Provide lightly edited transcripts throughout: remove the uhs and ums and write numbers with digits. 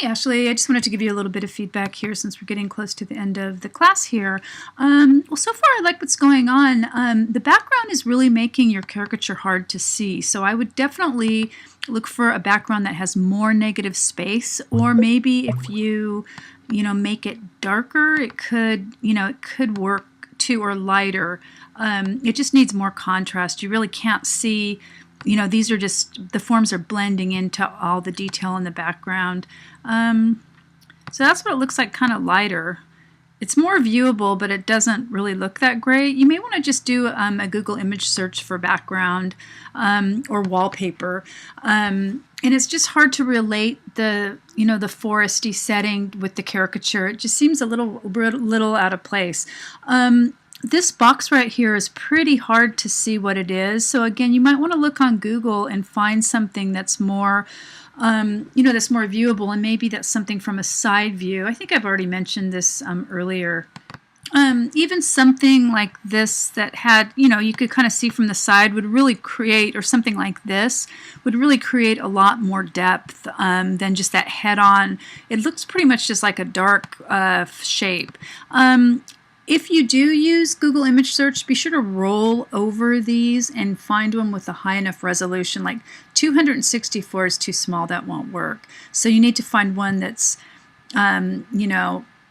Hey Ashley, I just wanted to give you a little bit of feedback here since we're getting close to the end of the class here. Well, so far I like what's going on. The background is really making your caricature hard to see, so I would definitely look for a background that has more negative space, or maybe if you make it darker, it could work too, or lighter. It just needs more contrast. You really can't see. These are just, the forms are blending into all the detail in the background. So that's what it looks like, kind of lighter. It's more viewable, but it doesn't really look that great. You may want to just do a Google image search for background or wallpaper. And it's just hard to relate the foresty setting with the caricature. It just seems a little out of place. This box right here is pretty hard to see what it is. So again, you might want to look on Google and find something that's more, that's more viewable, and maybe that's something from a side view. I think I've already mentioned this earlier. Even something like this that had, you could kind of see from the side would really create, or something like this would really create a lot more depth than just that head-on. It looks pretty much just like a dark shape. If you do use Google image search, be sure to roll over these and find one with a high enough resolution. Like 264 is too small, that won't work. So you need to find one that's,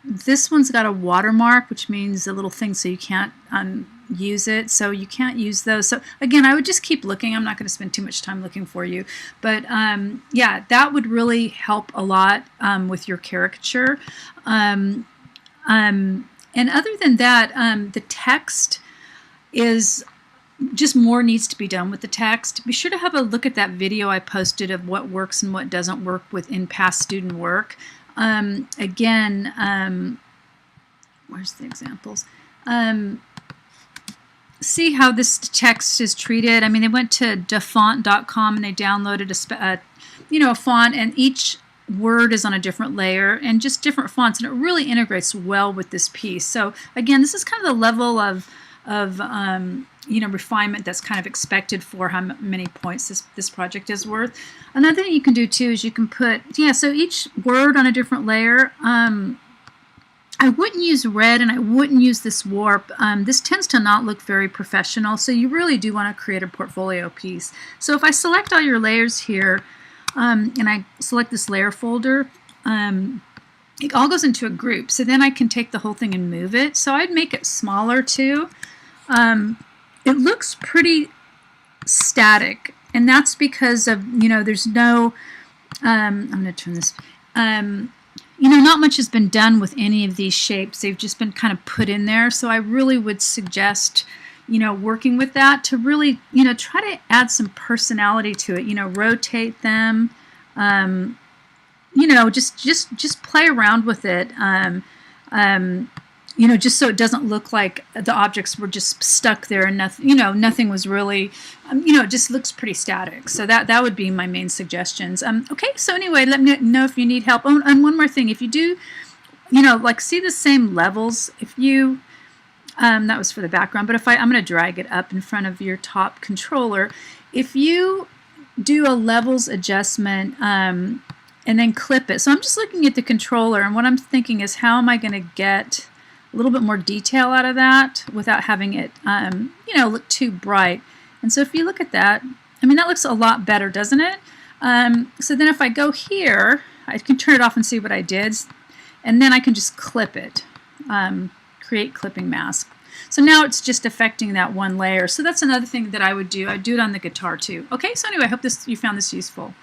this one's got a watermark, which means a little thing so you can't use it. So you can't use those. So again, I would just keep looking. I'm not going to spend too much time looking for you. But yeah, that would really help a lot with your caricature. And other than that, the text is just more needs to be done with the text. Be sure to have a look at that video I posted of what works and what doesn't work within past student work. Again, where's the examples? See how this text is treated. I mean, they went to dafont.com and they downloaded a font, and each word is on a different layer and just different fonts, and it really integrates well with this piece. So again, this is kind of the level of refinement that's kind of expected for how many points this project is worth. Another thing you can do too is you can put, so each word on a different layer. I wouldn't use red, and I wouldn't use this warp. This tends to not look very professional, so you really do want to create a portfolio piece. So if I select all your layers here, and I select this layer folder, it all goes into a group. So then I can take the whole thing and move it. So I'd make it smaller too. It looks pretty static, and that's because of, there's no, I'm going to turn this, not much has been done with any of these shapes. They've just been kind of put in there. So I really would suggest working with that to really, try to add some personality to it. Rotate them. Just play around with it. Just so it doesn't look like the objects were just stuck there and nothing. Nothing was really. It just looks pretty static. So that would be my main suggestions. Okay. So anyway, let me know if you need help. Oh, and one more thing, if you do, see the same levels. If you that was for the background, but I'm going to drag it up in front of your top controller. If you do a levels adjustment and then clip it, so I'm just looking at the controller, and what I'm thinking is, how am I going to get a little bit more detail out of that without having it, look too bright? And so if you look at that, I mean, that looks a lot better, doesn't it? So then if I go here, I can turn it off and see what I did, and then I can just clip it. Create clipping mask. So now it's just affecting that one layer. So that's another thing that I would do. I'd do it on the guitar too. Okay, so anyway, I hope you found this useful.